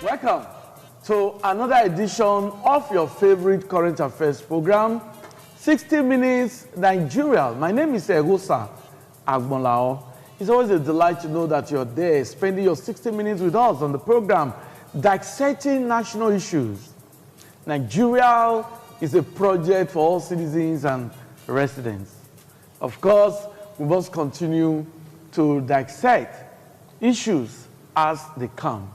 Welcome to another edition of your favorite current affairs program, 60 Minutes Nigeria. My name is Egosa Agbonlao. It's always a delight to know that you're there, spending your 60 minutes with us on the program, dissecting national issues. Nigeria is a project for all citizens and residents. Of course, we must continue to dissect issues as they come.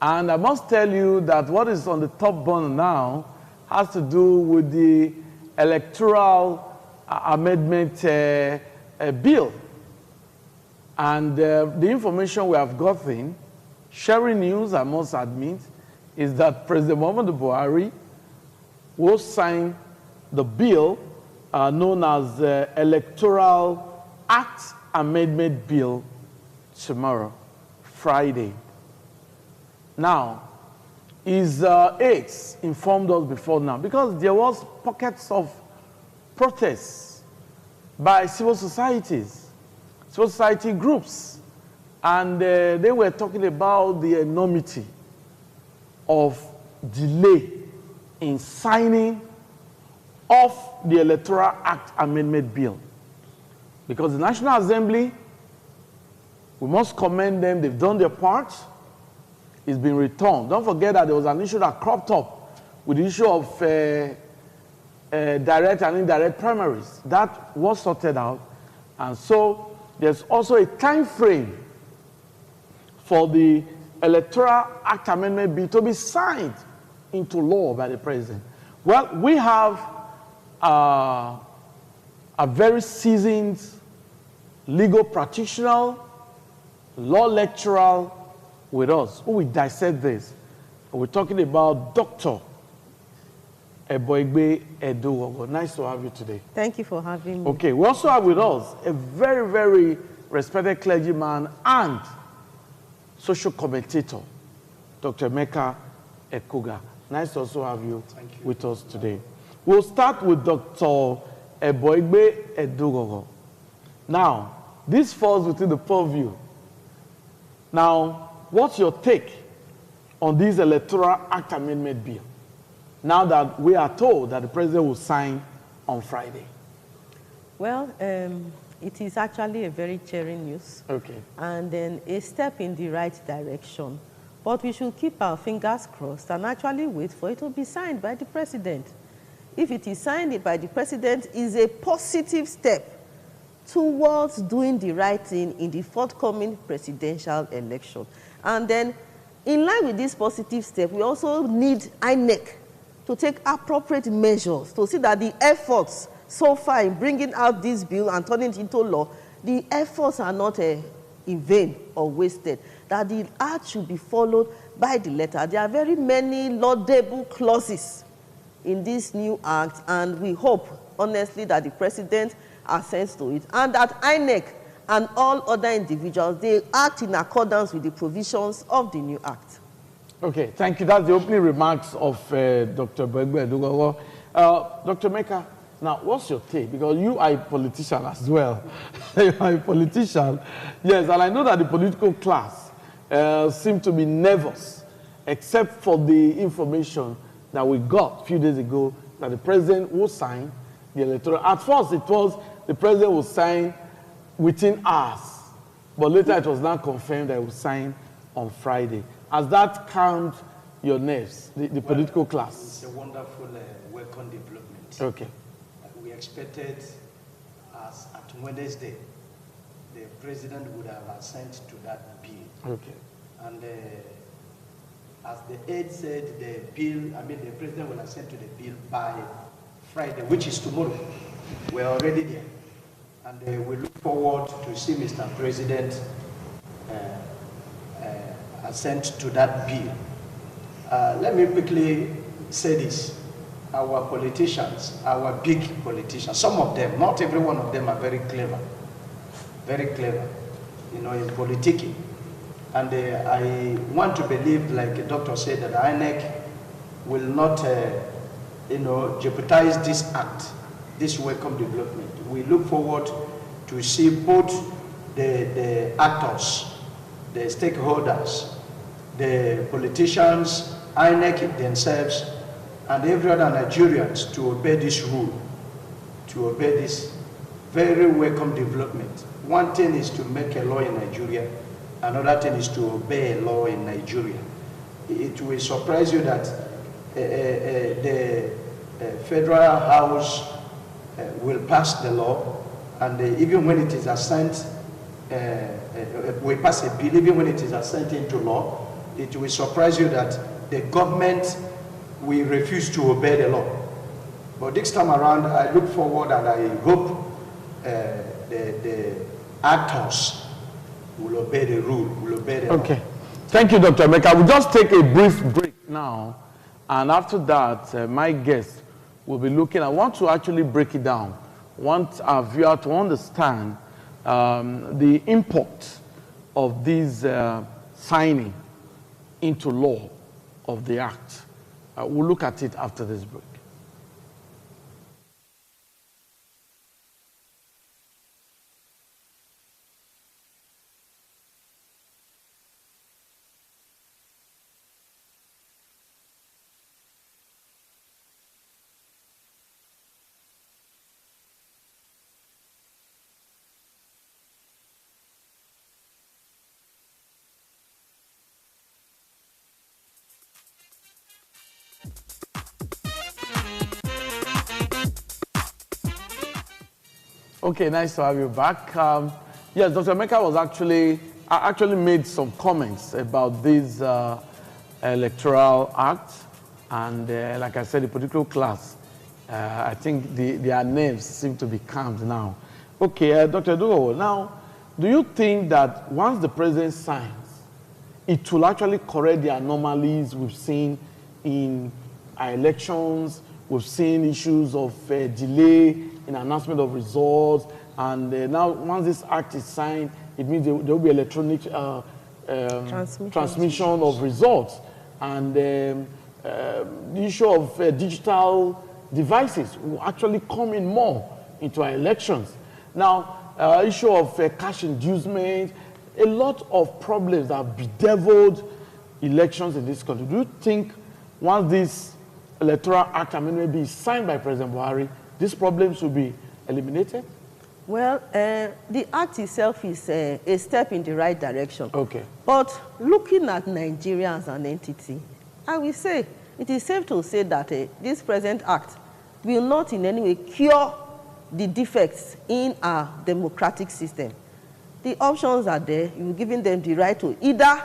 And I must tell you that what is on the top burner now has to do with the electoral amendment bill. And the information we have gotten, sharing news, I must admit, is that President Muhammadu Buhari will sign the bill known as the Electoral Act Amendment Bill tomorrow, Friday. Now, his aides informed us before now, because there was pockets of protests by civil societies, civil society groups, and they were talking about the enormity of delay in signing of the Electoral Act Amendment Bill. Because the National Assembly, we must commend them, they've done their part. It's been returned. Don't forget that there was an issue that cropped up with the issue of direct and indirect primaries. That was sorted out. And so there's also a time frame for the Electoral Act Amendment Bill to be signed into law by the president. Well, we have a very seasoned legal practitioner, law lecturer with us, who will dissect this. We're talking about Dr. Eboigbe Edowogo. Nice to have you today. Thank you for having me. Okay, we also have with us a very, very respected clergyman and social commentator, Dr. Emeka Ekuga. Nice to also have you with us today. We'll start with Dr. Eboigbe Edowogo. Now, this falls within the purview. Now, what's your take on this Electoral Act Amendment Bill, now that we are told that the president will sign on Friday? Well, it is actually a very cheering news. Okay. And then a step in the right direction. But we should keep our fingers crossed and actually wait for it to be signed by the president. If it is signed by the president, it is a positive step towards doing the right thing in the forthcoming presidential election. And then, in line with this positive step, we also need INEC to take appropriate measures to see that the efforts so far in bringing out this bill and turning it into law, the efforts are not in vain or wasted, that the act should be followed by the letter. There are very many laudable clauses in this new act, and we hope, honestly, that the president assents to it, and that INEC and all other individuals, they act in accordance with the provisions of the new act. Okay, thank you. That's the opening remarks of Dr. Eboigbe Edowogo. Dr. Emeka, now what's your take? Because you are a politician as well. You are a politician. Yes, and I know that the political class seem to be nervous, except for the information that we got a few days ago that the president will sign the electoral. At first, it was the president will sign within hours, but later it was now confirmed that it will sign on Friday. Has that calmed your nerves, the political class? It's a wonderful, welcome development. Okay. We expected, as at Wednesday, the president would have assent to that bill. Okay. And as the aide said, the president will assent to the bill by Friday, which is tomorrow. We're already there. And we look forward to see Mr. President assent to that bill. Let me quickly say this. Our politicians, our big politicians, some of them, not every one of them are very clever, in politicking. And I want to believe, like the doctor said, that INEC will not, jeopardize this act, this welcome development. We look forward to see both the actors, the stakeholders, the politicians, INEC themselves, and every other Nigerians to obey this rule, to obey this very welcome development. One thing is to make a law in Nigeria, another thing is to obey a law in Nigeria. It will surprise you that the Federal House will pass the law, and even when it is assigned, we pass a bill, even when it is assigned into law, it will surprise you that the government will refuse to obey the law. But this time around, I look forward and I hope the actors will obey the rule, will obey the law. Okay. Thank you, Dr. Emeka. We'll just take a brief break now, and after that, my guest will be looking. I want to actually break it down. I want our viewer to understand the import of this signing into law of the act. We'll look at it after this break. Okay, nice to have you back. Yes, Dr. Emeka was actually made some comments about this electoral act, and like I said, the political class, I think their nerves seem to be calmed now. Okay, Dr. Dugo, now, do you think that once the president signs, it will actually correct the anomalies we've seen in our elections? We've seen issues of delay in announcement of results, and now once this act is signed, it means there will be electronic transmission of results, and the issue of digital devices will actually come in more into our elections. Now, issue of cash inducement, a lot of problems that have bedeviled elections in this country. Do you think once this electoral act amendment be signed by President Buhari, these problems will be eliminated? Well, the act itself is a step in the right direction. Okay. But looking at Nigeria as an entity, I will say it is safe to say that this present act will not in any way cure the defects in our democratic system. The options are there. You're giving them the right to either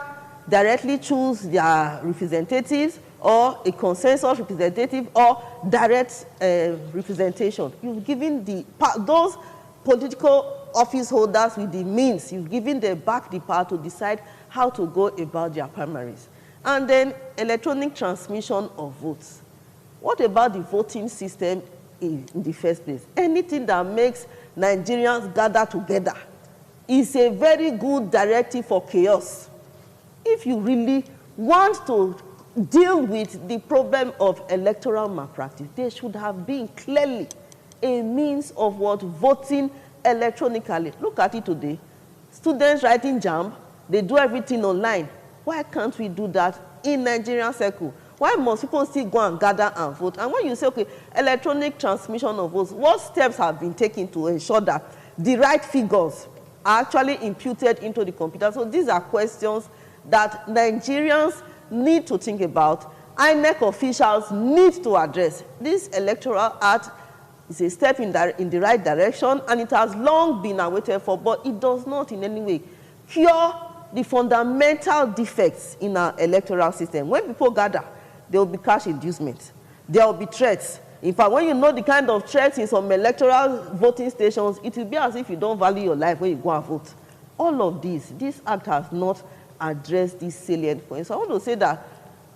directly choose their representatives, or a consensus representative, or direct representation. You've given those political office holders with the means, you've given them back the power to decide how to go about their primaries. And then electronic transmission of votes. What about the voting system in the first place? Anything that makes Nigerians gather together is a very good directive for chaos. If you really want to deal with the problem of electoral malpractice, there should have been clearly a means of voting electronically. Look at it today. Students writing JAMB, they do everything online. Why can't we do that in Nigerian circle? Why must people still go and gather and vote? And when you say, okay, electronic transmission of votes, what steps have been taken to ensure that the right figures are actually imputed into the computer? So these are questions that Nigerians need to think about. INEC officials need to address. This electoral act is a step in the right direction, and it has long been awaited for, but it does not in any way cure the fundamental defects in our electoral system. When people gather, there will be cash inducement. There will be threats. In fact, when you know the kind of threats in some electoral voting stations, it will be as if you don't value your life when you go and vote. All of this act has not addressed these salient points. So I want to say that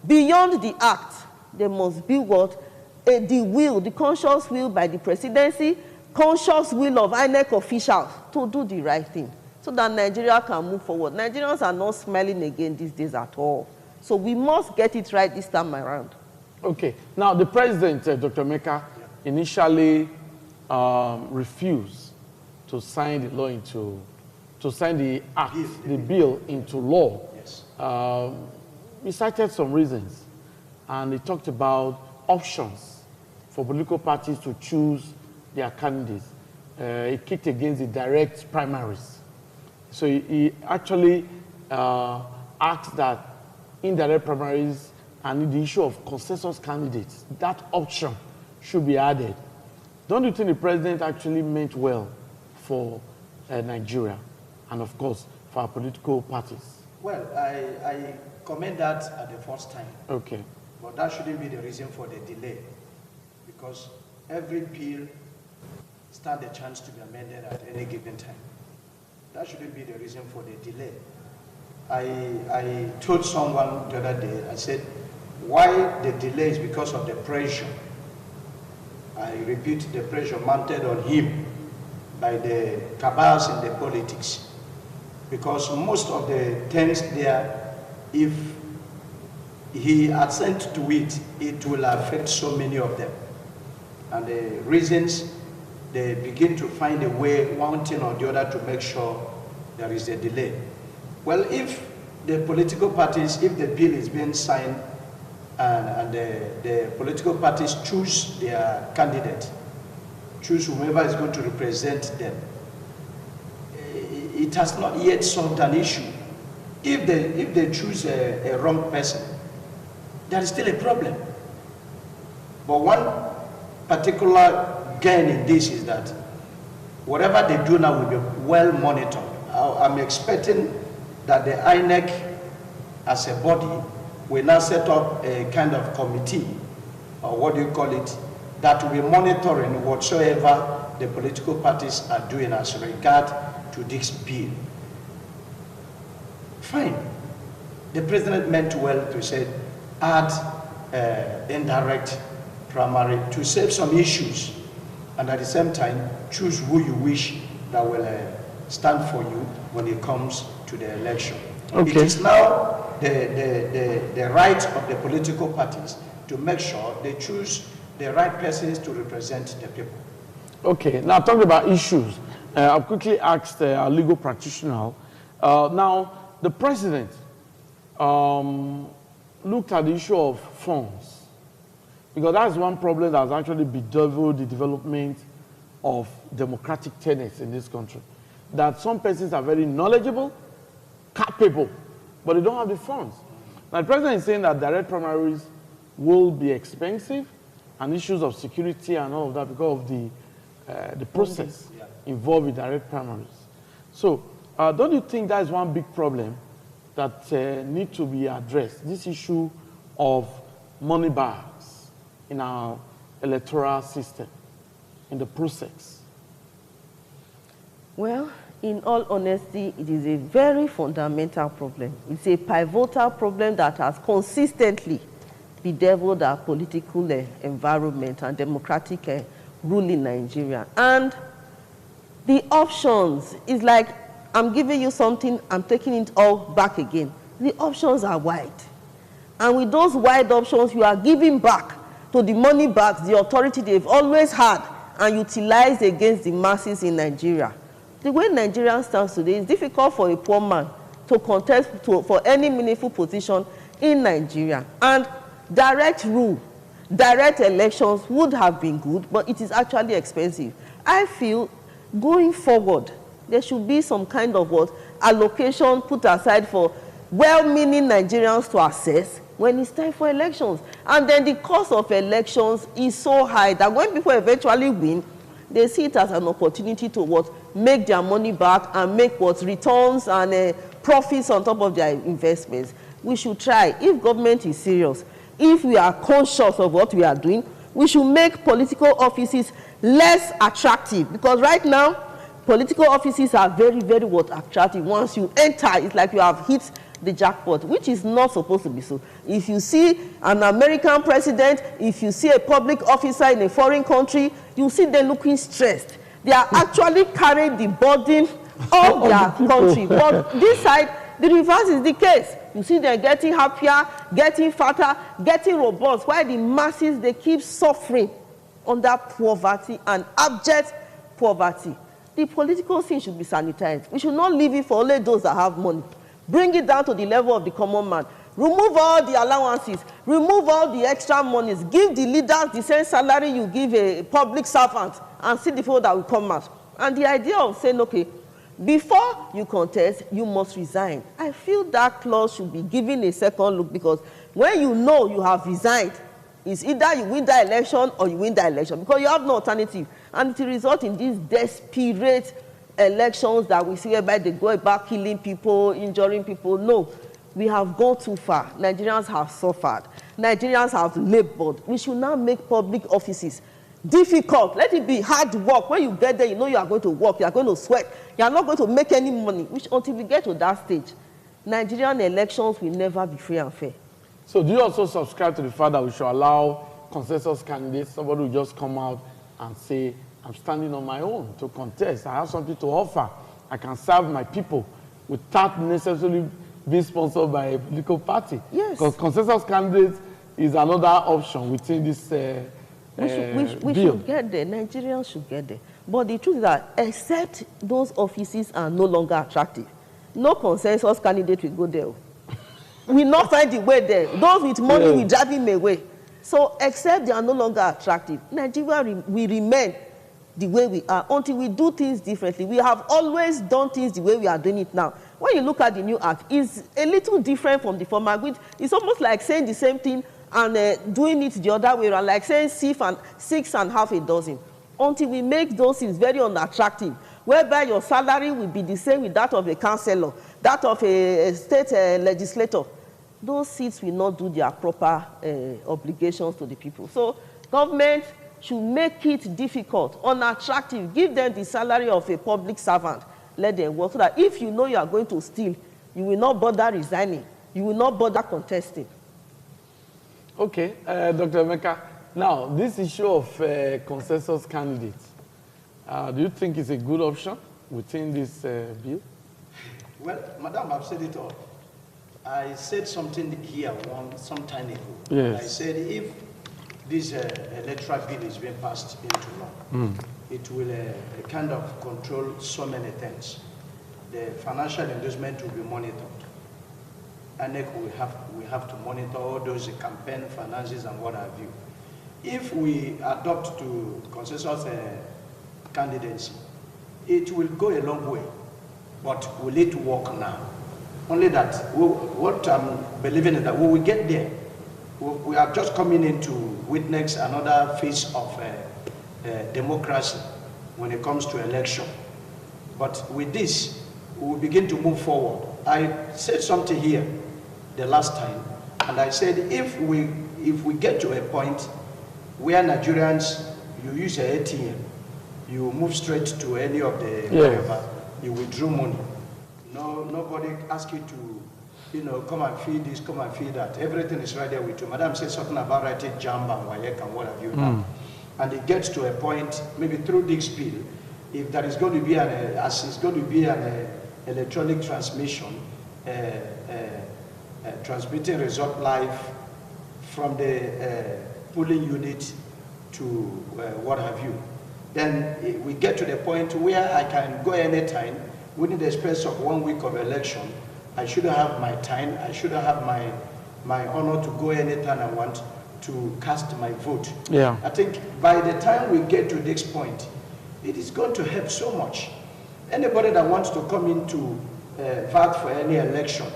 beyond the act, there must be the conscious will by the presidency, conscious will of INEC officials to do the right thing, so that Nigeria can move forward. Nigerians are not smiling again these days at all. So we must get it right this time around. Okay. Now, the president, Dr. Emeka, initially refused to sign the law into, to sign the act, the bill into law. Yes. he cited some reasons, and he talked about options for political parties to choose their candidates. He kicked against the direct primaries. So he actually asked that indirect primaries and the issue of consensus candidates, that option should be added. Don't you think the president actually meant well for Nigeria and, of course, for our political parties? Well, I commend that at the first time. Okay. But that shouldn't be the reason for the delay, because every bill stands a chance to be amended at any given time. That shouldn't be the reason for the delay. I told someone the other day, I said, why the delay is because of the pressure. I repeat, the pressure mounted on him by the cabals in the politics. Because most of the things there, if he assent to it, it will affect so many of them. And the reasons, they begin to find a way, one thing or the other, to make sure there is a delay. Well, if the political parties, if the bill is being signed and the political parties choose their candidate, choose whomever is going to represent them, it has not yet solved an issue. If they choose a wrong person, there is still a problem. But one particular gain in this is that whatever they do now will be well monitored. I'm expecting that the INEC as a body will now set up a kind of committee, or what do you call it, that will be monitoring whatsoever the political parties are doing as regard to this bill. Fine. The president meant well to say, add indirect primary to save some issues, and at the same time, choose who you wish that will stand for you when it comes to the election. Okay. It is now the right of the political parties to make sure they choose the right persons to represent the people. Okay, now talking about issues, I've quickly asked our legal practitioner. Now, the president looked at the issue of funds, because that's one problem that has actually bedeviled the development of democratic tenets in this country. That some persons are very knowledgeable, capable, but they don't have the funds. Now, the president is saying that direct primaries will be expensive, and issues of security and all of that because of the process involved with direct primaries. So, don't you think that is one big problem that need to be addressed? This issue of money bags in our electoral system, in the process. Well, in all honesty, it is a very fundamental problem. It's a pivotal problem that has consistently bedeviled our political environment and democratic rule in Nigeria. And the options is like, I'm giving you something, I'm taking it all back again. The options are wide. And with those wide options, you are giving back to the money bags, the authority they've always had and utilized against the masses in Nigeria. The way Nigeria stands today, it's difficult for a poor man to contest for any meaningful position in Nigeria. And direct rule, direct elections would have been good, but it is actually expensive. I feel going forward, there should be some kind of allocation put aside for well-meaning Nigerians to assess when it's time for elections. And then the cost of elections is so high that when people eventually win, they see it as an opportunity to make their money back and make returns and profits on top of their investments. We should try, if government is serious, if we are conscious of what we are doing, we should make political offices less attractive, because right now political offices are very, very attractive. Once you enter, it's like you have hit the jackpot, which is not supposed to be so. If you see an American president, if you see a public officer in a foreign country, you see them looking stressed. They are actually carrying the burden of their country. But this side, the reverse is the case. You see them getting happier, getting fatter, getting robust, while the masses, they keep suffering under poverty and abject poverty. The political scene should be sanitized. We should not leave it for only those that have money. Bring it down to the level of the common man. Remove all the allowances, remove all the extra monies, give the leaders the same salary you give a public servant, and see the vote that will come out. And the idea of saying, okay, before you contest, you must resign. I feel that clause should be given a second look, because when you know you have resigned, it's either you win that election or you win that election, because you have no alternative. And it will result in these desperate elections that we see whereby they go about killing people, injuring people. No, we have gone too far. Nigerians have suffered. Nigerians have labored. We should now make public offices difficult. Let it be hard work. When you get there, you know you are going to work, you are going to sweat, you are not going to make any money, which until we get to that stage, Nigerian elections will never be free and fair. So do you also subscribe to the fact that we should allow consensus candidates, somebody who just come out and say, I'm standing on my own to contest, I have something to offer, I can serve my people without necessarily being sponsored by a political party? Yes. Because consensus candidates is another option within this we should get there. Nigerians should get there. But the truth is that except those offices are no longer attractive, no consensus candidate will go there. We not find the way there. Those with money will drive him away. So except they are no longer attractive, Nigeria will remain the way we are until we do things differently. We have always done things the way we are doing it now. When you look at the new act, it's a little different from the former. It's almost like saying the same thing and doing it the other way around, like saying 6 and half a dozen. Until we make those things very unattractive, whereby your salary will be the same with that of a councillor, that of a state legislator, those seats will not do their proper obligations to the people. So government should make it difficult, unattractive, give them the salary of a public servant, let them work, so that if you know you are going to steal, you will not bother resigning, you will not bother contesting. Okay, Dr. Emeka, now this issue of consensus candidates, do you think it's a good option within this bill? Well, Madam, I've said it all. I said something here some time ago. Yes. I said if this electoral bill is being passed into law, it will kind of control so many things. The financial investment will be monitored. ANEC we have to monitor all those campaign finances and what have you. If we adopt to consensus candidacy, it will go a long way, but will it work now? Only that what I'm believing is that we will get there. We are just coming in to witness another phase of democracy when it comes to election. But with this, we will begin to move forward. I said something here the last time, and I said if we get to a point where Nigerians, you use an ATM, you move straight to any of the wherever, you withdraw money. Nobody asks you to, come and feed this, come and feed that. Everything is right there with you. Madam said something about writing JAMB and WAEC and what have you now. And it gets to a point, maybe through this bill, if there is going to be an electronic transmission, transmitting result live from the polling unit to what have you, then we get to the point where I can go anytime within the space of 1 week of election. I should have my time, I should have my honor to go anytime I want to cast my vote. Yeah. I think by the time we get to this point, it is going to help so much. Anybody that wants to come into vote for any election,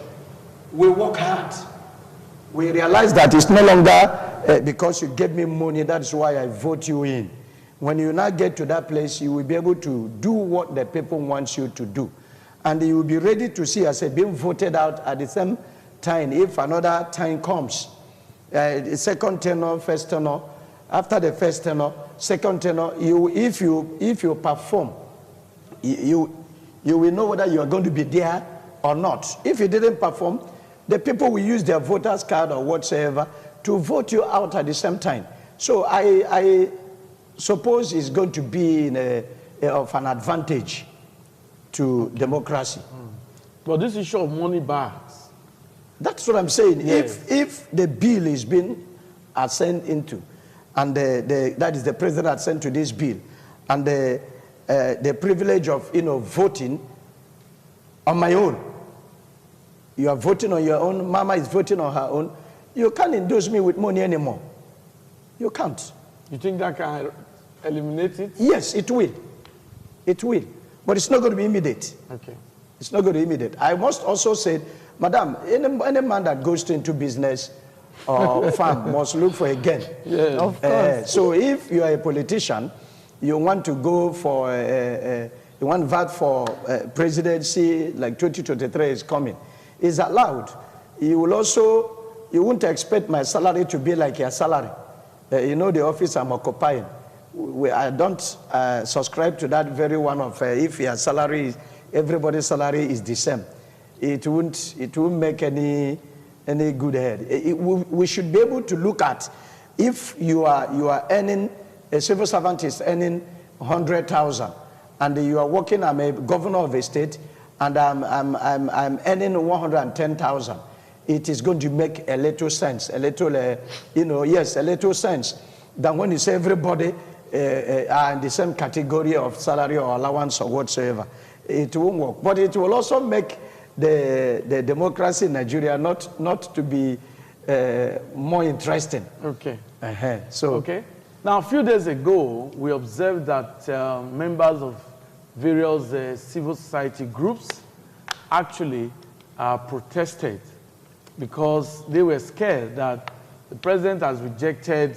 we work hard. We realize that it's no longer because you gave me money, that's why I vote you in. When you now get to that place, you will be able to do what the people want you to do. And you will be ready to see, as I being voted out at the same time, if another time comes. Second tenor, first tenor, after the first tenor, second tenor, if you perform, you will know whether you are going to be there or not. If you didn't perform, the people will use their voter's card or whatsoever to vote you out at the same time. So I suppose it's going to be of an advantage to democracy. But this issue of money bags. That's what I'm saying. Yes. If the bill is being sent into, and that is the president sent to this bill, and the privilege of voting on my own, You are voting on your own. Mama is voting on her own. You can't endorse me with money anymore. You can't. You think that can eliminate it? Yes, it will. It will. But it's not going to be immediate. Okay. It's not going to be immediate. I must also say, Madam, any man that goes into business or farm must look for a gain. Yeah. Of course. So if you are a politician, you want to go for, you want to vote for presidency, like 2023 is coming, it's allowed. You will also, you won't expect my salary to be like your salary. You know the office I'm occupying. I don't subscribe to that very one of if your salary is, everybody's salary is the same. It won't make any good head. We should be able to look at if you are earning, a civil servant is earning 100,000, and you are working. I'm a governor of a state, and I'm earning 110,000. It is going to make a little sense, a little, yes, a little sense than when you say everybody are in the same category of salary or allowance or whatsoever. It won't work. But it will also make the democracy in Nigeria not to be more interesting. Okay. So okay. Now, a few days ago, we observed that members of various civil society groups actually protested because they were scared that the president has rejected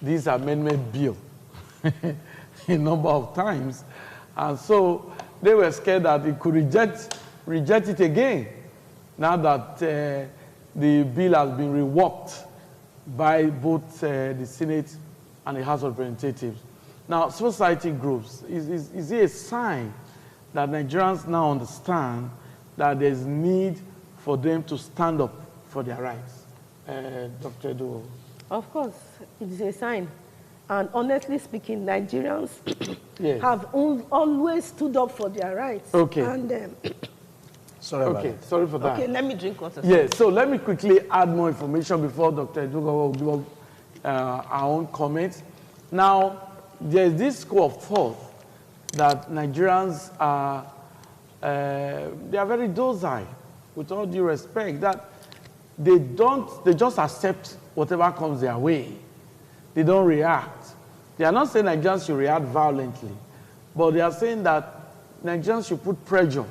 this amendment bill a number of times. And so they were scared that he could reject it again now that the bill has been reworked by both the Senate and the House of Representatives. Now, civil society groups, is it a sign that Nigerians now understand that there's need for them to stand up for their rights? Dr. Edo. Of course, it is a sign. And honestly speaking, Nigerians Yes. have always stood up for their rights. Okay. And, sorry about it. Sorry for that. okay, let me drink water. Yes, so let me quickly add more information before Dr. Edo will give our own comments. Now, there's this school of thought that Nigerians are, they are very docile, with all due respect, that they just accept whatever comes their way. They don't react. They are not saying Nigerians should react violently, but they are saying that Nigerians should put pressure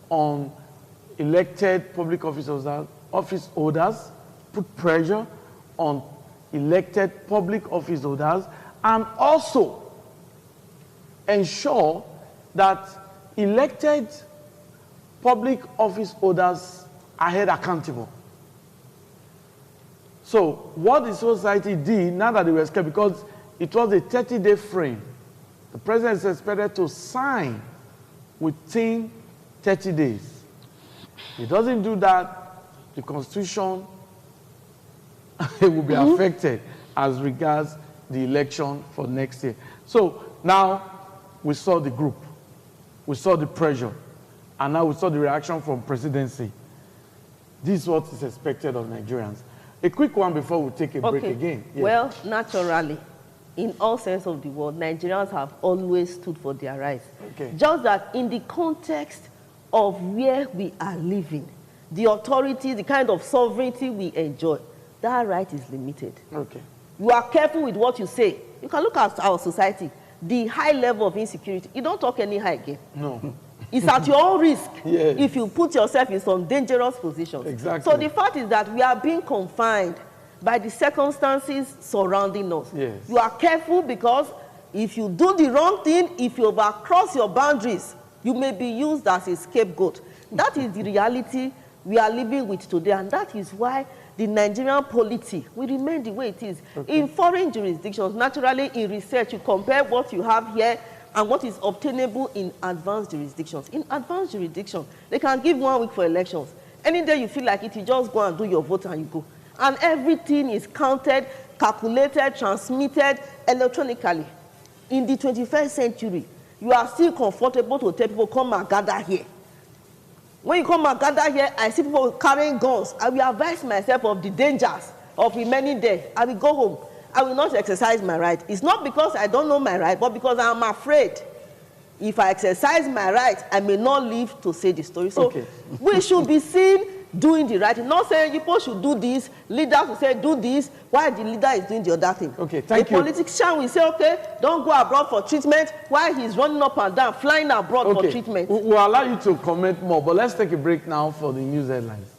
on elected public office holders, put pressure on elected public office holders, and also ensure that elected public office holders are held accountable. So what the society did, now that they were scared, because it was a 30-day frame, the president is expected to sign within 30 days. If he doesn't do that, the Constitution will be affected as regards the election for next year. So now we saw the group, we saw the pressure, and now we saw the reaction from presidency. This is what is expected of Nigerians. A quick one before we take a break again. Yes. Well, naturally, in all sense of the word, Nigerians have always stood for their rights. Okay. Just that in the context of where we are living, the authority, the kind of sovereignty we enjoy, that right is limited. Okay. You are careful with what you say. You can look at our society, the high level of insecurity. You don't talk any high again. No. It's at your own risk Yes. if you put yourself in some dangerous positions. Exactly. So the fact is that we are being confined by the circumstances surrounding us. Yes. You are careful because if you do the wrong thing, if you overcross your boundaries, you may be used as a scapegoat. That is the reality we are living with today, and that is why the Nigerian polity will remain the way it is. Okay. In foreign jurisdictions, naturally in research, you compare what you have here and what is obtainable in advanced jurisdictions. In advanced jurisdictions, they can give 1 week for elections. Any day you feel like it, you just go and do your vote and you go. And everything is counted, calculated, transmitted electronically. In the 21st century, you are still comfortable to tell people, come and gather here. When you come and gather here, I see people carrying guns. I will advise myself of the dangers of remaining there. I will go home. I will not exercise my right. It's not because I don't know my right, but because I'm afraid. If I exercise my right, I may not live to say the story. So we should be seen doing the right thing. Not saying people should do this, leaders will say do this, while the leader is doing the other thing. Okay, thank you. A politician will say, okay, don't go abroad for treatment, while he's running up and down, flying abroad for treatment. We'll allow you to comment more, but let's take a break now for the news headlines.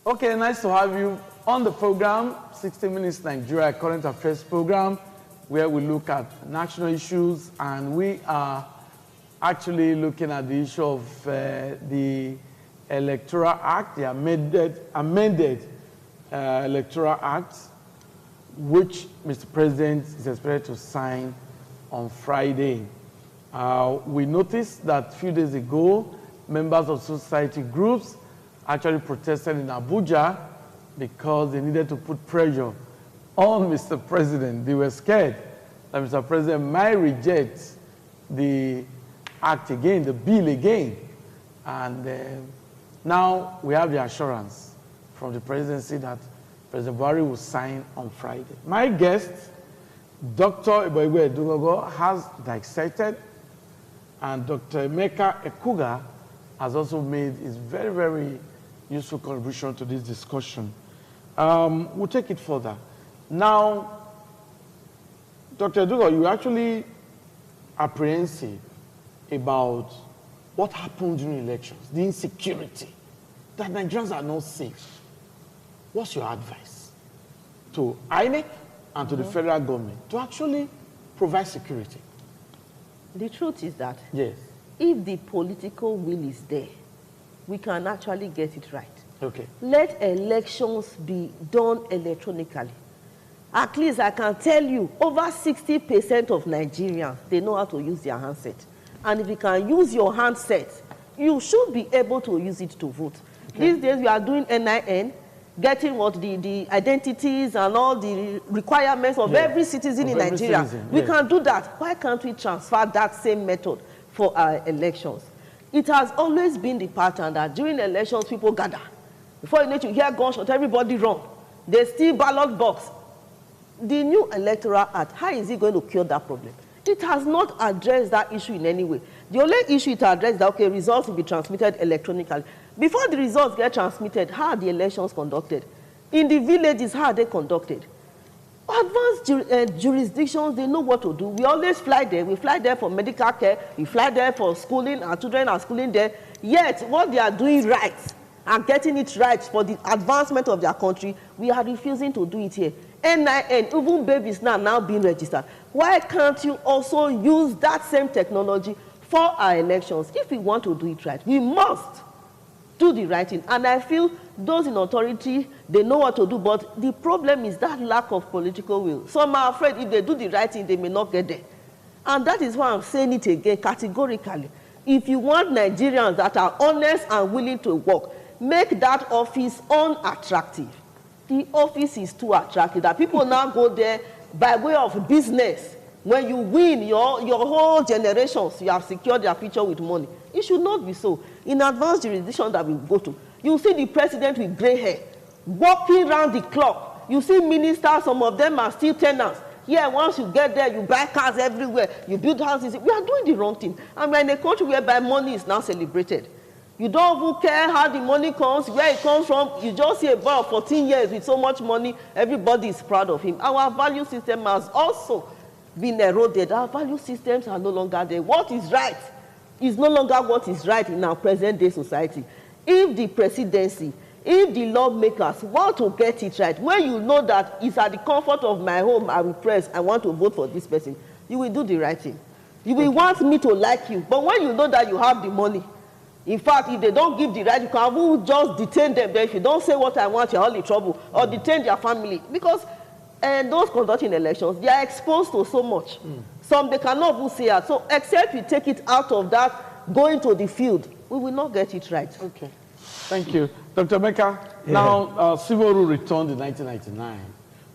Okay, nice to have you on the program, 60 Minutes Nigeria Current Affairs program, where we look at national issues, and we are actually looking at the issue of the Electoral Act, the amended Electoral Act, which Mr. President is expected to sign on Friday. We noticed that a few days ago, members of society groups actually protested in Abuja because they needed to put pressure on Mr. President. They were scared that Mr. President might reject the act again, the bill again. And now we have the assurance from the presidency that President Buhari will sign on Friday. My guest, Dr. Iboigwe Edugogo, has dissected, and Dr. Emeka Ekuga has also made his very, very useful contribution to this discussion. We'll take it further. Now, Dr. Edugogo, you actually apprehensive about what happened during elections, the insecurity, that Nigerians are not safe. What's your advice to INEC and to the federal government to actually provide security? The truth is that yes, if the political will is there, we can actually get it right. Okay. Let elections be done electronically. At least I can tell you, over 60% of Nigerians, they know how to use their handset. And if you can use your handset, you should be able to use it to vote. Okay. These days we are doing NIN, getting what the identities and all the requirements of every citizen in Nigeria. We can do that. Why can't we transfer that same method for our elections? It has always been the pattern that during elections, people gather. Before you know it, you hear gunshot, everybody run. They steal ballot box. The new Electoral Act, how is it going to cure that problem? It has not addressed that issue in any way. The only issue it addressed that, okay, results will be transmitted electronically. Before the results get transmitted, how are the elections conducted? In the villages, how are they conducted? Advanced jurisdictions, they know what to do. We always fly there. We fly there for medical care. We fly there for schooling. Our children are schooling there. Yet, what they are doing right and getting it right for the advancement of their country, we are refusing to do it here. NIN, even babies now being registered. Why can't you also use that same technology for our elections? If we want to do it right, we must do the right thing. And I feel those in authority, they know what to do, but the problem is that lack of political will. Some are afraid if they do the right thing, they may not get there. And that is why I'm saying it again categorically. If you want Nigerians that are honest and willing to work, make that office unattractive. The office is too attractive that people now go there by way of business. When you win, your whole generations, you have secured their future with money. It should not be so. In advanced jurisdiction that we go to, you see the president with gray hair, walking around the clock. You see ministers, some of them are still tenants. Yeah, once you get there, you buy cars everywhere, you build houses. We are doing the wrong thing. And we're in a country whereby money is now celebrated. You don't even care how the money comes, where it comes from. You just see a boy of 14 years with so much money, everybody is proud of him. Our value system has also been eroded. Our value systems are no longer there. What is right is no longer what is right in our present-day society. If the presidency, if the lawmakers want to get it right, when you know that it's at the comfort of my home, I will press, I want to vote for this person, you will do the right thing. You will want me to like you. But when you know that you have the money, in fact, if they don't give the right, you can just detain them. Then if you don't say what I want, you're all in trouble. Or detain their family. Because those conducting elections, they are exposed to so much. Some they cannot even say it. So except we take it out of that, going to the field, we will not get it right. Okay. Thank you. Dr. Mecca, now civil rule returned in 1999.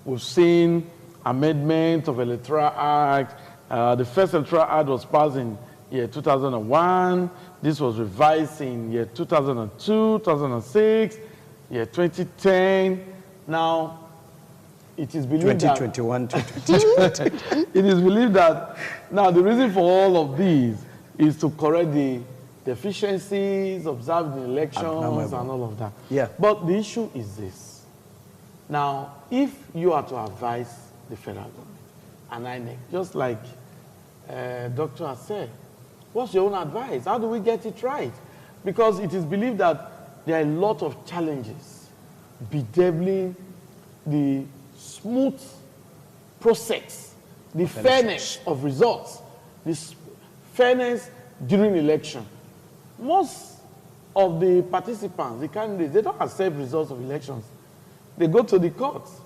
We've seen amendment of Electoral Act. The first Electoral Act was passed in year 2001. This was revised in year 2002, 2006, year 2010. Now, it is believed 2021, it is believed that now the reason for all of these is to correct the deficiencies observed in elections and all of that. Yeah. But the issue is this. Now, if you are to advise the federal government and INEC, just like Doctor has said, what's your own advice? How do we get it right? Because it is believed that there are a lot of challenges bedeviling the smooth process, the fairness of results, the fairness during election. Most of the participants, the candidates, they don't accept results of elections. They go to the courts.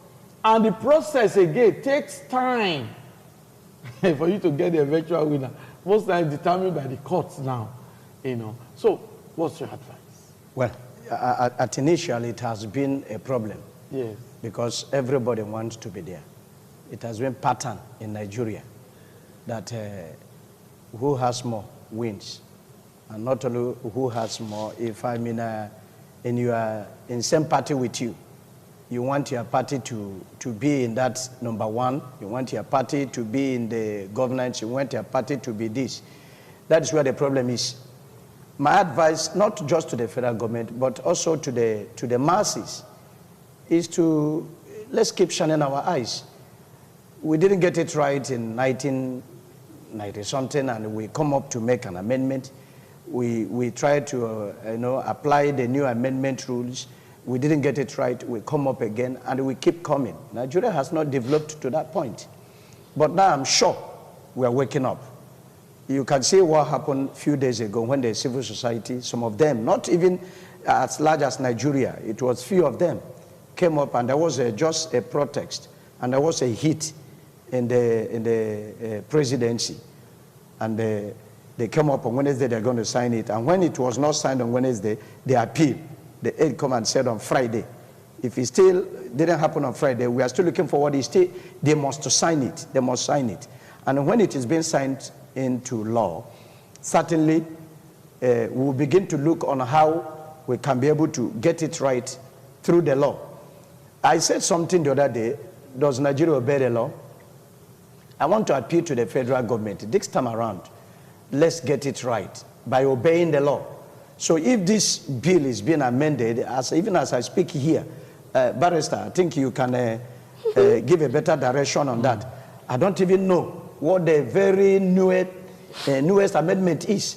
And the process, again, takes time for you to get the eventual winner. Most times determined by the courts now, you know. So, what's your advice? Well, at initial, it has been a problem. Yes. Because everybody wants to be there. It has been pattern in Nigeria that who has more wins. And not only who has more, if I'm and you are in same party with you, you want your party to be in that number one, you want your party to be in the governance, you want your party to be this. That is where the problem is. My advice, not just to the federal government, but also to the masses, is to, let's keep shining our eyes. We didn't get it right in 1990-something, and we come up to make an amendment. We tried to apply the new amendment rules. We didn't get it right. We come up again, and we keep coming. Nigeria has not developed to that point. But now I'm sure we are waking up. You can see what happened a few days ago when the civil society, some of them, not even as large as Nigeria, it was few of them, came up, and there was just a protest, and there was a hit in the presidency. And they came up on Wednesday, they're going to sign it. And when it was not signed on Wednesday, they appealed. The aide come and said on Friday, if it still didn't happen on Friday, we are still looking forward. They must sign it. They must sign it. And when it is being signed into law, certainly we will begin to look on how we can be able to get it right through the law. I said something the other day, does Nigeria obey the law? I want to appeal to the federal government. This time around, let's get it right by obeying the law. So if this bill is being amended, even as I speak here, Barrister, I think you can give a better direction on that. I don't even know what the very newest amendment is.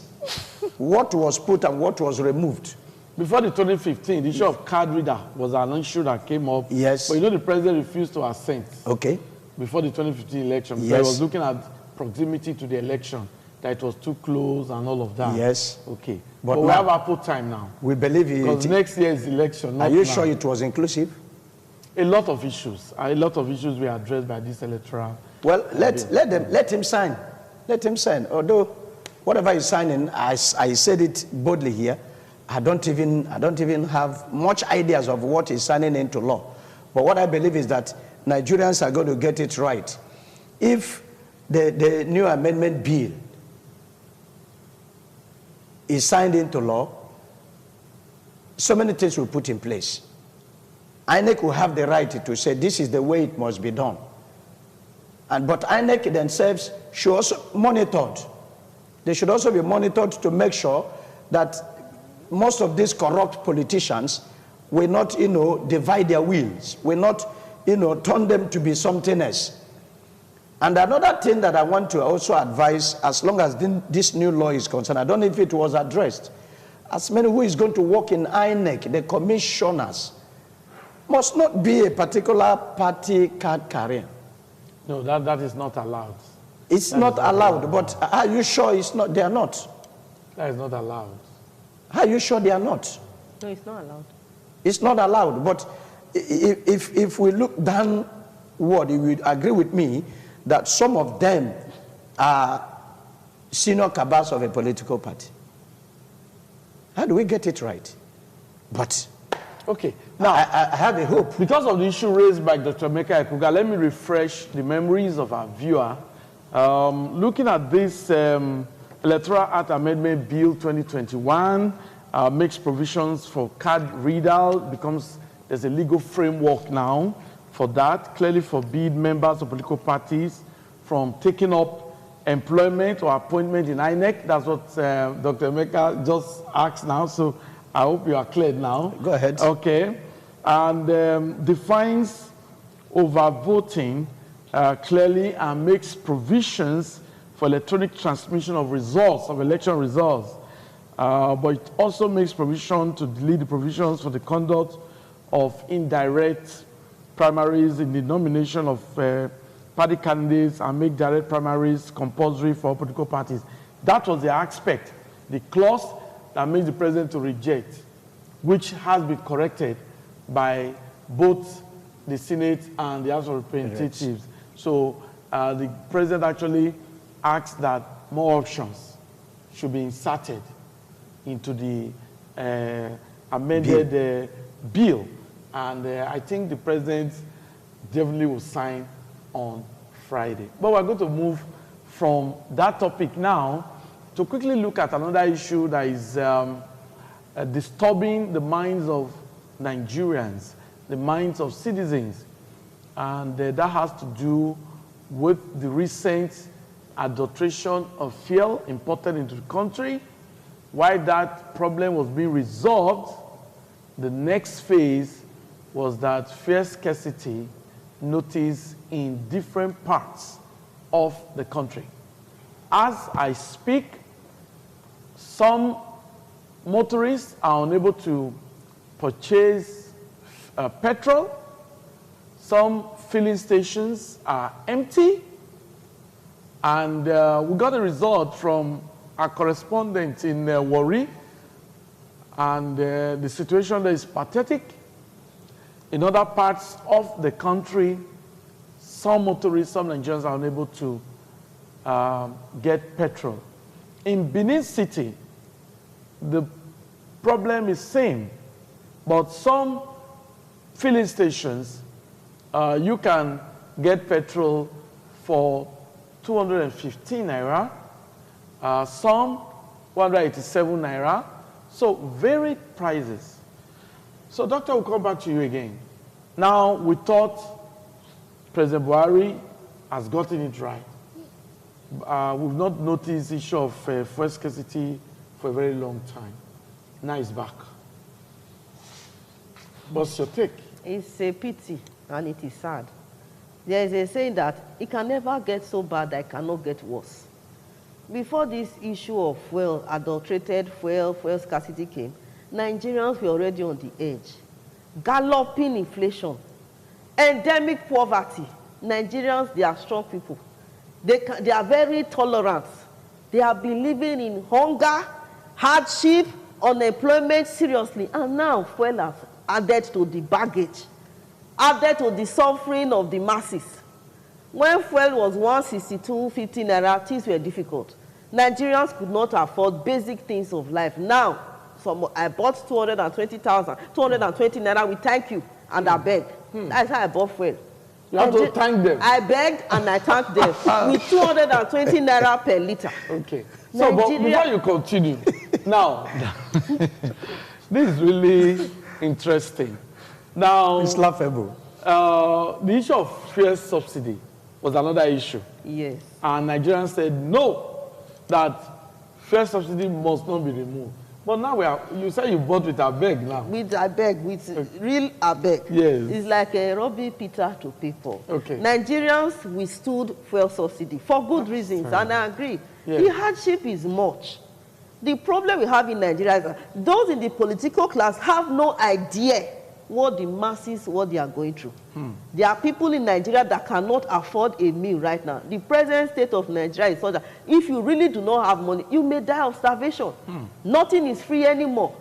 What was put and what was removed. Before the 2015, the issue of card reader was an issue that came up. Yes. But you know the president refused to assent. Okay. Before the 2015 election. Yes. So he was looking at proximity to the election, that it was too close and all of that. Yes. Okay. But we now, have Apple time now. We believe it. Because next year is election. Are you now. sure it was inclusive? A lot of issues. A lot of issues were addressed by this electoral. Well, let him sign. Let him sign. Although, whatever he's signing, I said it boldly here. I don't even have much ideas of what he's signing into law. But what I believe is that Nigerians are going to get it right. If the new amendment bill is signed into law, so many things will put in place. INEC will have the right to say this is the way it must be done. But INEC themselves should also be monitored. They should also be monitored to make sure that most of these corrupt politicians will not, divide their wheels, will not, turn them to be something else. And another thing that I want to also advise, as long as this new law is concerned, I don't know if it was addressed, as many who is going to work in INEC, the commissioners, must not be a particular party card carrier. No, that is not allowed. It's not allowed, but are you sure it's not? They are not. That is not allowed. Are you sure they are not? No, it's not allowed. It's not allowed, but if we look downward, you would agree with me that some of them are senior cabals of a political party. How do we get it right? But okay, now I have a hope. Because of the issue raised by Dr. Emeka Ekuga, let me refresh the memories of our viewer. Looking at this Electoral Act Amendment Bill 2021, makes provisions for card reader, there's a legal framework now for that, clearly forbid members of political parties from taking up employment or appointment in INEC. That's what Dr. Emeka just asked now, so I hope you are clear now. Go ahead. Okay. And defines overvoting clearly and makes provisions for electronic transmission of results, of election results. But it also makes provision to delete the provisions for the conduct of indirect primaries in the nomination of party candidates and make direct primaries compulsory for political parties. That was the aspect, the clause that makes the president to reject, which has been corrected by both the Senate and the House of Representatives. So the president actually asked that more options should be inserted into the amended bill. And I think the president definitely will sign on Friday. But we're going to move from that topic now to quickly look at another issue that is disturbing the minds of Nigerians, the minds of citizens. And that has to do with the recent adulteration of fuel imported into the country. While that problem was being resolved, the next phase was that fuel scarcity noticed in different parts of the country. As I speak, some motorists are unable to purchase petrol. Some filling stations are empty. And we got a result from our correspondent in Warri. And the situation there is pathetic. In other parts of the country, some motorists, some Nigerians are unable to get petrol. In Benin City, the problem is same, but some filling stations, you can get petrol for 215 naira, some 187 naira, so varied prices. So, Doctor, we'll come back to you again. Now, we thought President Buhari has gotten it right. We've not noticed the issue of fuel scarcity for a very long time. Now it's back. What's your take? It's a pity, and it is sad. There is a saying that it can never get so bad that it cannot get worse. Before this issue of fuel, adulterated fuel scarcity came, Nigerians were already on the edge. Galloping inflation, endemic poverty. Nigerians, they are strong people. They are very tolerant. They have been living in hunger, hardship, unemployment seriously. And now fuel has added to the baggage, added to the suffering of the masses. When fuel was 162.50 naira, things were difficult. Nigerians could not afford basic things of life. Now, I bought 220 naira, we thank you, and I beg. That's how I bought fuel. You have to thank them. I beg and I thank them with 220 naira per liter. Okay. So, but before you continue, now, this is really interesting. Now, it's laughable. The issue of fuel subsidy was another issue. Yes. And Nigerians said no, that fuel subsidy must not be removed. But now you say you bought with abeg now. With abeg, with real abeg. Yes. It's like a Robbie Peter to people. Okay. Nigerians withstood fuel subsidy for good reasons, and I agree. Yes. The hardship is much. The problem we have in Nigeria is that those in the political class have no idea what the masses, what they are going through. There are people in Nigeria that cannot afford a meal right now. The present state of Nigeria is such that if you really do not have money, you may die of starvation. Nothing is free anymore.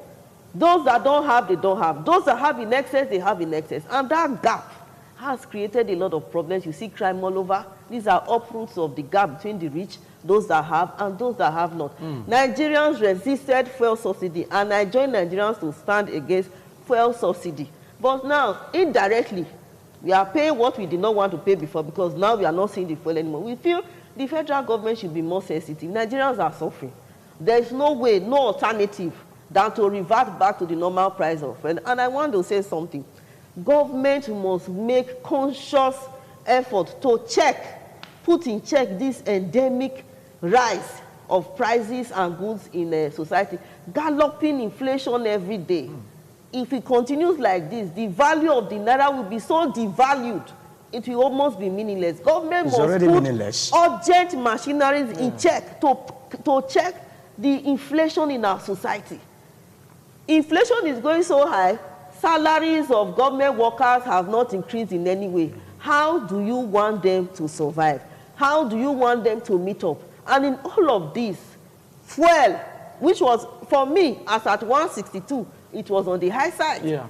Those that don't have, they don't have. Those that have in excess, they have in excess. And that gap has created a lot of problems. You see crime all over. These are uproots of the gap between the rich, those that have, and those that have not. Nigerians resisted fuel subsidy, and I joined Nigerians to stand against fuel subsidy. But now, indirectly, we are paying what we did not want to pay before, because now we are not seeing the fuel anymore. We feel the federal government should be more sensitive. Nigerians are suffering. There is no way, no alternative than to revert back to the normal price of fuel. And I want to say something. Government must make conscious effort to put in check this endemic rise of prices and goods in society. Galloping inflation every day. If it continues like this, the value of the naira will be so devalued, it will almost be meaningless. Government must put urgent machineries in check to check the inflation in our society. Inflation is going so high, salaries of government workers have not increased in any way. How do you want them to survive? How do you want them to meet up? And in all of this, fuel, which was, for me, as at 162, it was on the high side. Yeah.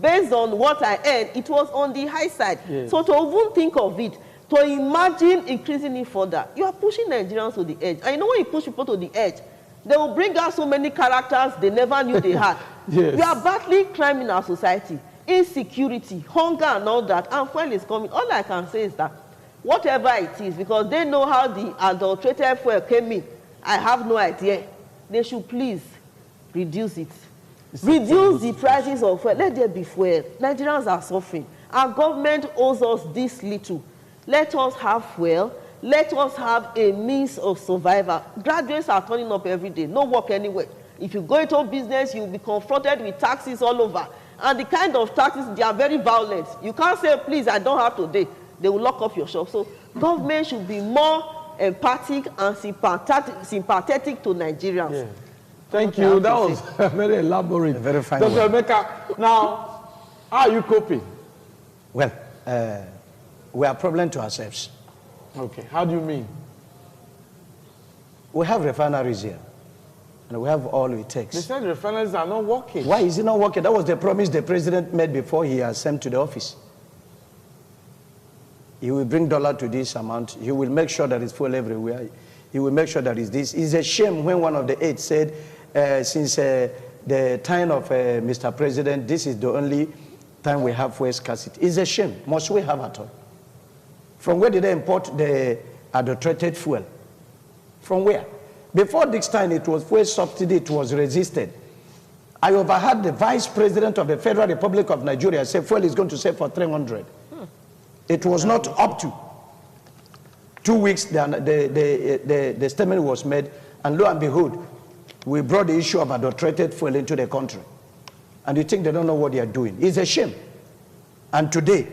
Based on what I earned, it was on the high side. Yes. So to even think of it, to imagine increasing it further, you are pushing Nigerians to the edge. And you know when you push people to the edge, they will bring out so many characters they never knew they had. Yes. We are battling crime in our society, insecurity, hunger and all that, and fuel is coming. All I can say is that whatever it is, because they know how the adulterated fuel came in, I have no idea. They should please reduce it. Reduce the prices of fuel. Let there be fuel. Nigerians are suffering. Our government owes us this little. Let us have fuel. Let us have a means of survival. Graduates are turning up every day. No work anywhere. If you go into business, you'll be confronted with taxes all over. And the kind of taxes, they are very violent. You can't say, please, I don't have today. They will lock up your shop. So government should be more empathic and sympathetic to Nigerians. Yeah. Thank you. That was very elaborate. Very fine. Dr. Emeka, now, how are you coping? Well, we are a problem to ourselves. Okay. How do you mean? We have refineries here, and we have all it takes. They said refineries are not working. Why is it not working? That was the promise the president made before he ascended to the office. He will bring dollar to this amount. He will make sure that it's full everywhere. He will make sure that it's this. It's a shame when one of the aides said, since the time of Mr. President, this is the only time we have fuel scarcity. It's a shame. Must we have at all? From where did they import the adulterated fuel? From where? Before this time, it was fuel subsidy. It was resisted. I overheard the Vice President of the Federal Republic of Nigeria say fuel is going to sell for 300. It was not up to 2 weeks. The statement was made, and lo and behold, we brought the issue of adulterated fuel into the country. And you think they don't know what they are doing. It's a shame. And today,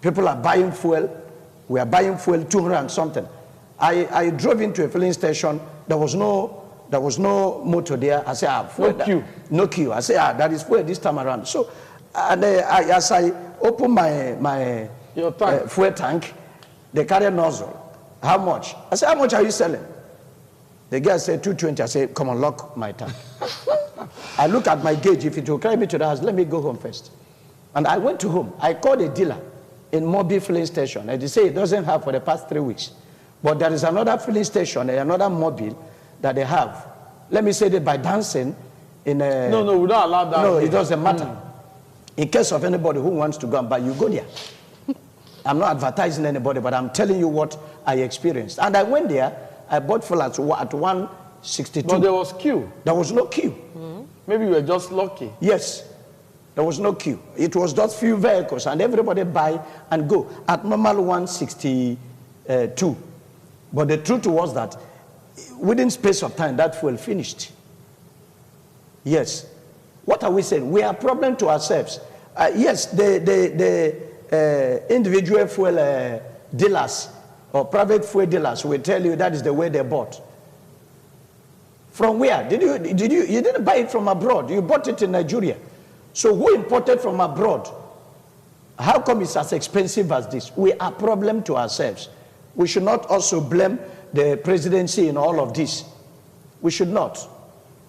people are buying fuel. We are buying fuel 200 and something. I drove into a filling station. There was no motor there. I said, fuel. No queue. No queue. I said, that is fuel this time around. So, and as I opened my fuel tank, they carry a nozzle. How much? I said, how much are you selling? The guy said 220. I said, come on, lock my tank. I look at my gauge. If it will carry me to the house, let me go home first. And I went to home. I called a dealer in Mobile filling station. And they say it doesn't have for the past 3 weeks. But there is another filling station, another Mobile that they have. Let me say that by dancing in a... No, we don't allow that. No, it doesn't matter. In case of anybody who wants to go and buy, you go there. I'm not advertising anybody, but I'm telling you what I experienced. And I went there, I bought fuel at 162. But there was queue. There was no queue. Maybe you were just lucky. Yes. There was no queue. It was just few vehicles, and everybody buy and go at normal 162. But the truth was that within space of time, that fuel finished. Yes. What are we saying? We are a problem to ourselves. Yes, the individual fuel dealers or private fuel dealers will tell you that is the way they bought. From where? You didn't buy it from abroad. You bought it in Nigeria. So who imported from abroad? How come it's as expensive as this? We are a problem to ourselves. We should not also blame the presidency in all of this. We should not.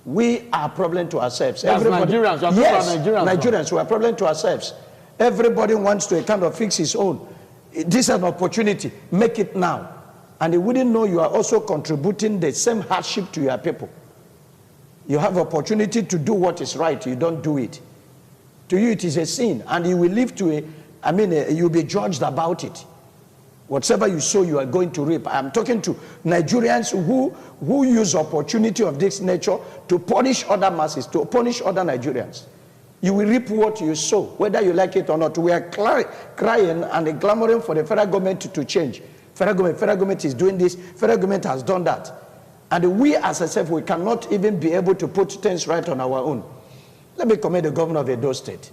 We are a problem to ourselves. That's Nigerians. Yes, Nigerians. We are a problem to ourselves. Everybody wants to kind of fix his own. This is an opportunity. Make it now. And you wouldn't know you are also contributing the same hardship to your people. You have opportunity to do what is right. You don't do it. To you, it is a sin. And you will live to you'll be judged about it. Whatever you sow, you are going to reap. I'm talking to Nigerians who use opportunity of this nature to punish other masses, to punish other Nigerians. You will reap what you sow, whether you like it or not. We are crying and clamoring for the federal government to change. Federal government is doing this, federal government has done that. And we as a self, we cannot even be able to put things right on our own. Let me commend the governor of Edo State.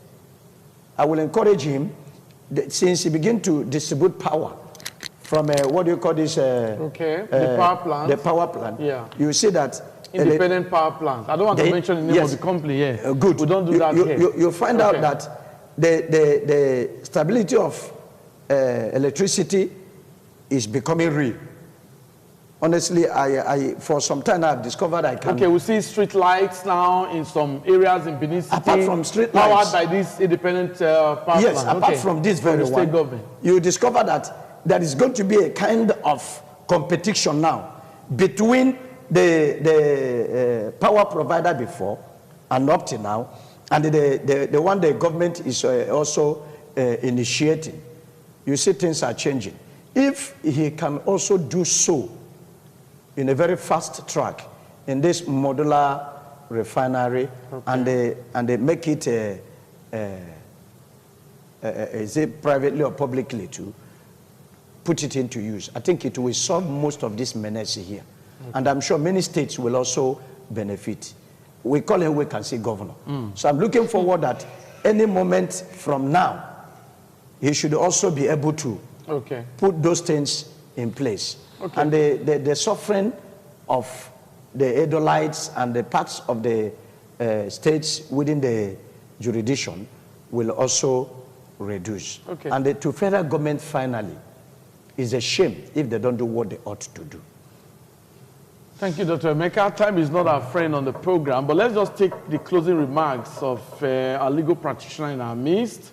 I will encourage him, since he began to distribute power from what do you call this? The power plant. The power plant. Yeah. You see that. Independent power plant. I don't want to mention the name of the company here. Good. We don't do that here. You find out that the stability of electricity is becoming real. Honestly, I for some time I've discovered I can. Okay, we see street lights now in some areas in Benin City. Apart from street powered lights, by this independent power plant. Yes, apart from this very state one, government. You discover that there is going to be a kind of competition now between the power provider before and up to now, and the one the government is also initiating. You see things are changing. If he can also do so in a very fast track in this modular refinery, and they make it is it privately or publicly to put it into use, I think it will solve most of this menace here. And I'm sure many states will also benefit. We call him wait and see governor. So I'm looking forward that any moment from now, he should also be able to put those things in place. And the suffering of the Edolites and the parts of the states within the jurisdiction will also reduce. And to federal government finally, it's a shame if they don't do what they ought to do. Thank you, Dr. Emeka. Time is not our friend on the program, but let's just take the closing remarks of our legal practitioner in our midst.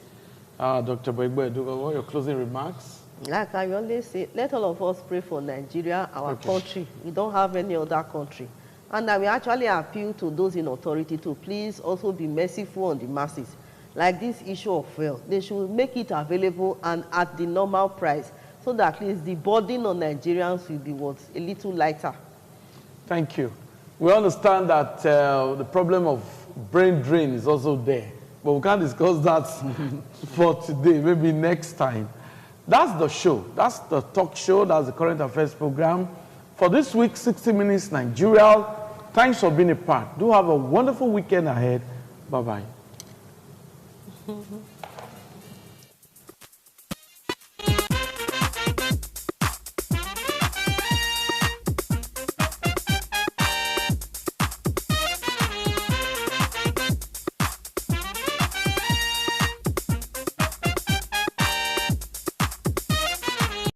Dr. Boegbe, what are your closing remarks? Like I always say, let all of us pray for Nigeria, our country. We don't have any other country. And I will actually appeal to those in authority to please also be merciful on the masses. Like this issue of fuel, they should make it available and at the normal price, so that at least the burden on Nigerians will be a little lighter. Thank you. We understand that the problem of brain drain is also there, but we can't discuss that for today, maybe next time. That's the show. That's the talk show. That's the current affairs program. For this week, 60 Minutes Nigeria. Thanks for being a part. Do have a wonderful weekend ahead. Bye-bye.